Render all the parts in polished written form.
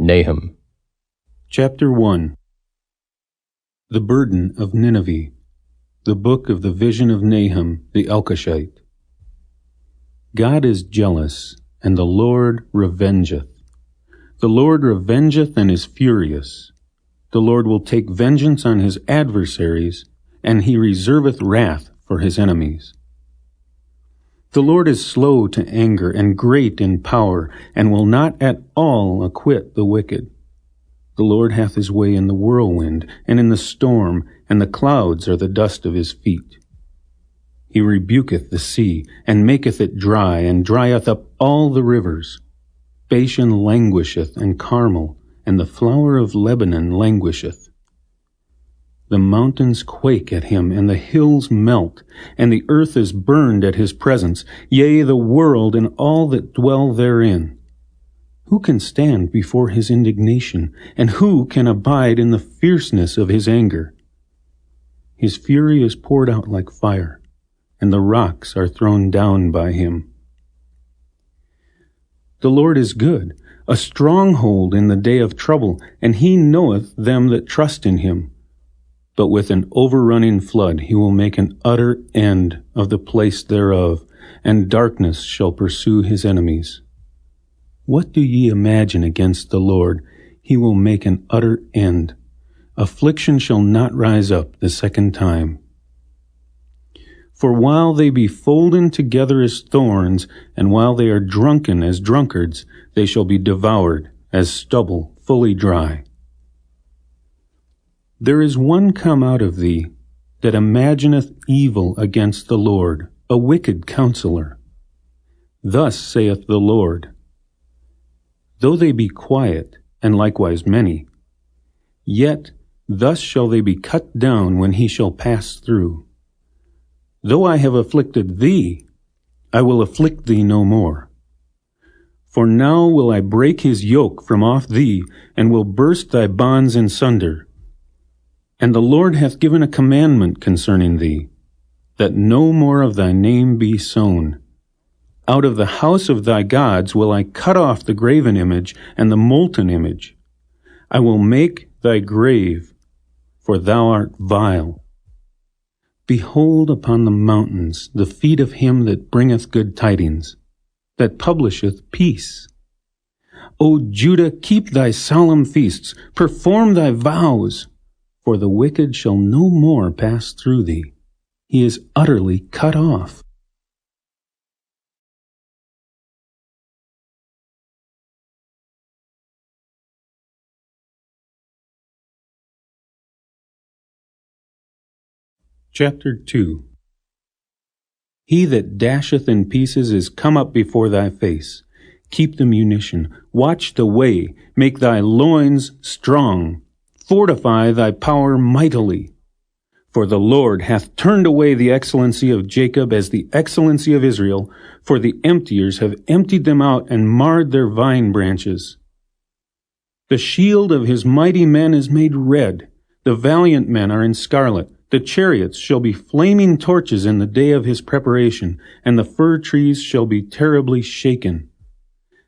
Nahum. Chapter 1. The Burden of Nineveh. The Book of the Vision of Nahum the Elkoshite. God is jealous, and the Lord revengeth. The Lord revengeth and is furious. The Lord will take vengeance on his adversaries, and he reserveth wrath for his enemies. The Lord is slow to anger and great in power, and will not at all acquit the wicked. The Lord hath his way in the whirlwind, and in the storm, and the clouds are the dust of his feet. He rebuketh the sea, and maketh it dry, and drieth up all the rivers. Bashan languisheth, and Carmel, and the flower of Lebanon languisheth. The mountains quake at him, and the hills melt, and the earth is burned at his presence, yea, the world and all that dwell therein. Who can stand before his indignation, and who can abide in the fierceness of his anger? His fury is poured out like fire, and the rocks are thrown down by him. The Lord is good, a stronghold in the day of trouble, and he knoweth them that trust in him. But with an overrunning flood he will make an utter end of the place thereof, and darkness shall pursue his enemies. What do ye imagine against the Lord? He will make an utter end. Affliction shall not rise up the second time. For while they be folden together as thorns, and while they are drunken as drunkards, they shall be devoured as stubble fully dry. There is one come out of thee that imagineth evil against the Lord, a wicked counselor. Thus saith the Lord, though they be quiet, and likewise many, yet thus shall they be cut down when he shall pass through. Though I have afflicted thee, I will afflict thee no more. For now will I break his yoke from off thee, and will burst thy bonds in sunder. And the Lord hath given a commandment concerning thee, that no more of thy name be sown. Out of the house of thy gods will I cut off the graven image and the molten image. I will make thy grave, for thou art vile. Behold upon the mountains the feet of him that bringeth good tidings, that publisheth peace. O Judah, keep thy solemn feasts, perform thy vows. For the wicked shall no more pass through thee. He is utterly cut off. Chapter 2. He that dasheth in pieces is come up before thy face. Keep the munition, watch the way, make thy loins strong. Fortify thy power mightily. For the Lord hath turned away the excellency of Jacob as the excellency of Israel, for the emptiers have emptied them out and marred their vine branches. The shield of his mighty men is made red, the valiant men are in scarlet, the chariots shall be flaming torches in the day of his preparation, and the fir trees shall be terribly shaken.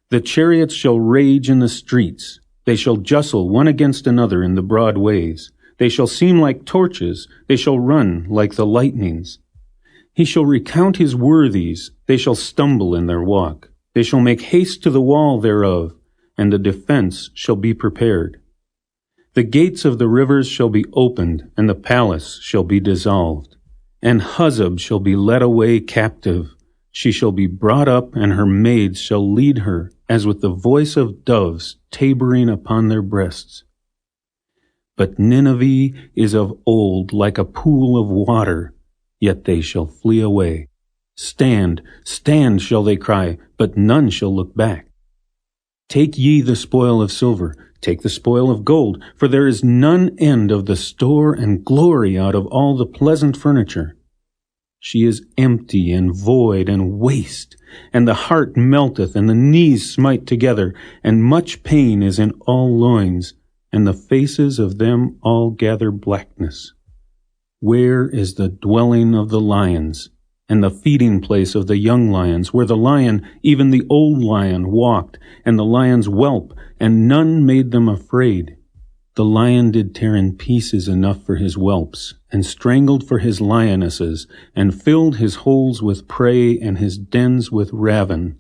The chariots shall rage in the streets. They shall justle one against another in the broad ways. They shall seem like torches. They shall run like the lightnings. He shall recount his worthies. They shall stumble in their walk. They shall make haste to the wall thereof, and the defense shall be prepared. The gates of the rivers shall be opened, and the palace shall be dissolved. And Huzzab shall be led away captive. She shall be brought up, and her maids shall lead her, as with the voice of doves tabering upon their breasts. But Nineveh is of old like a pool of water, yet they shall flee away. Stand, stand, shall they cry, but none shall look back. Take ye the spoil of silver, take the spoil of gold, for there is none end of the store and glory out of all the pleasant furniture. She is empty and void and waste, and the heart melteth, and the knees smite together, and much pain is in all loins, and the faces of them all gather blackness. Where is the dwelling of the lions, and the feeding place of the young lions, where the lion, even the old lion, walked, and the lions whelp, and none made them afraid. The lion did tear in pieces enough for his whelps, and strangled for his lionesses, and filled his holes with prey, and his dens with ravin.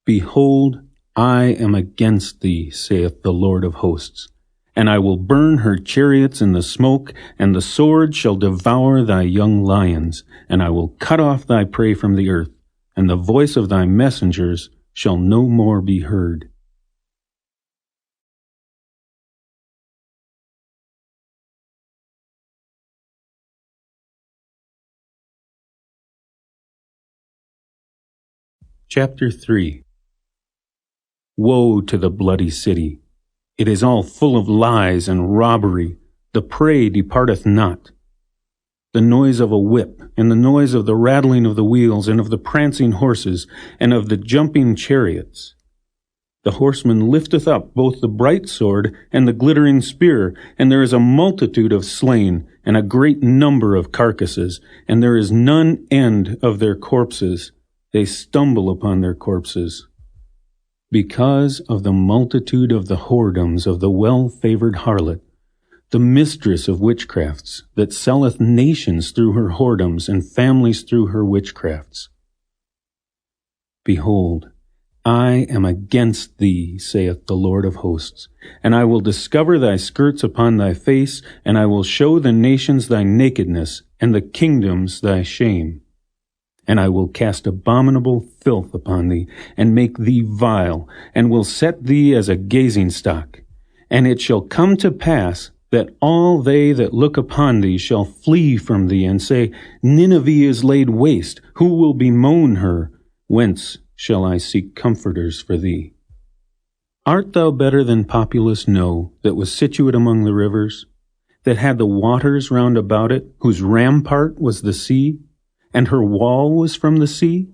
Behold, I am against thee, saith the Lord of hosts, and I will burn her chariots in the smoke, and the sword shall devour thy young lions, and I will cut off thy prey from the earth, and the voice of thy messengers shall no more be heard. Chapter 3. Woe to the bloody city! It is all full of lies and robbery. The prey departeth not. The noise of a whip, and the noise of the rattling of the wheels, and of the prancing horses, and of the jumping chariots. The horseman lifteth up both the bright sword and the glittering spear, and there is a multitude of slain, and a great number of carcasses, and there is none end of their corpses. They stumble upon their corpses. Because of the multitude of the whoredoms of the well-favored harlot, the mistress of witchcrafts, that selleth nations through her whoredoms, and families through her witchcrafts. Behold, I am against thee, saith the Lord of hosts, and I will discover thy skirts upon thy face, and I will show the nations thy nakedness, and the kingdoms thy shame. And I will cast abominable filth upon thee, and make thee vile, and will set thee as a gazing stock. And it shall come to pass that all they that look upon thee shall flee from thee, and say, Nineveh is laid waste, who will bemoan her? Whence shall I seek comforters for thee? Art thou better than populous No, that was situate among the rivers, that had the waters round about it, whose rampart was the sea, and her wall was from the sea?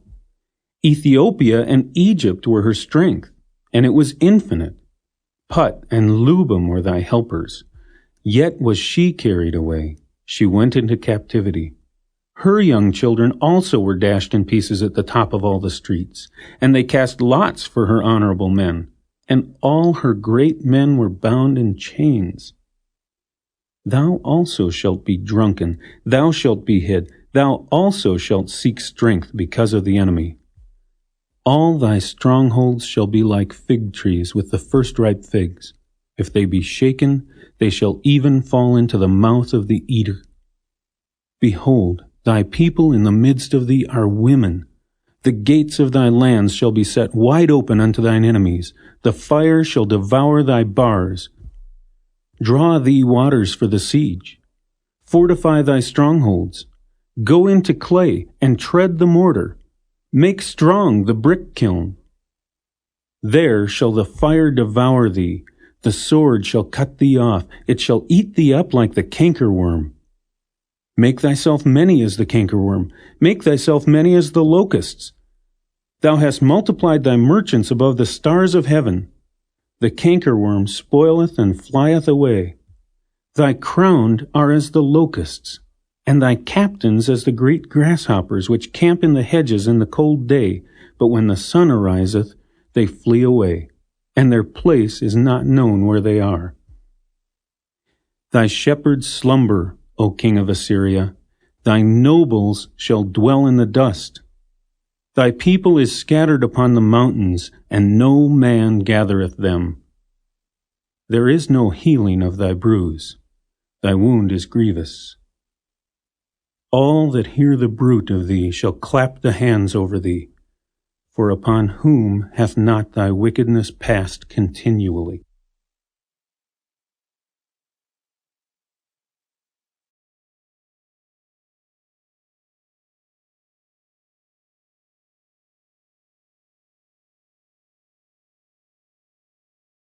Ethiopia and Egypt were her strength, and it was infinite. Put and Lubim were thy helpers. Yet was she carried away. She went into captivity. Her young children also were dashed in pieces at the top of all the streets, and they cast lots for her honorable men, and all her great men were bound in chains. Thou also shalt be drunken, thou shalt be hid, thou also shalt seek strength because of the enemy. All thy strongholds shall be like fig trees with the first ripe figs. If they be shaken, they shall even fall into the mouth of the eater. Behold, thy people in the midst of thee are women. The gates of thy lands shall be set wide open unto thine enemies. The fire shall devour thy bars. Draw thee waters for the siege. Fortify thy strongholds. Go into clay and tread the mortar. Make strong the brick kiln. There shall the fire devour thee. The sword shall cut thee off. It shall eat thee up like the cankerworm. Make thyself many as the cankerworm. Make thyself many as the locusts. Thou hast multiplied thy merchants above the stars of heaven. The cankerworm spoileth and flieth away. Thy crowned are as the locusts, and thy captains as the great grasshoppers, which camp in the hedges in the cold day, but when the sun ariseth, they flee away, and their place is not known where they are. Thy shepherds slumber, O king of Assyria. Thy nobles shall dwell in the dust. Thy people is scattered upon the mountains, and no man gathereth them. There is no healing of thy bruise. Thy wound is grievous. All that hear the bruit of thee shall clap the hands over thee, for upon whom hath not thy wickedness passed continually?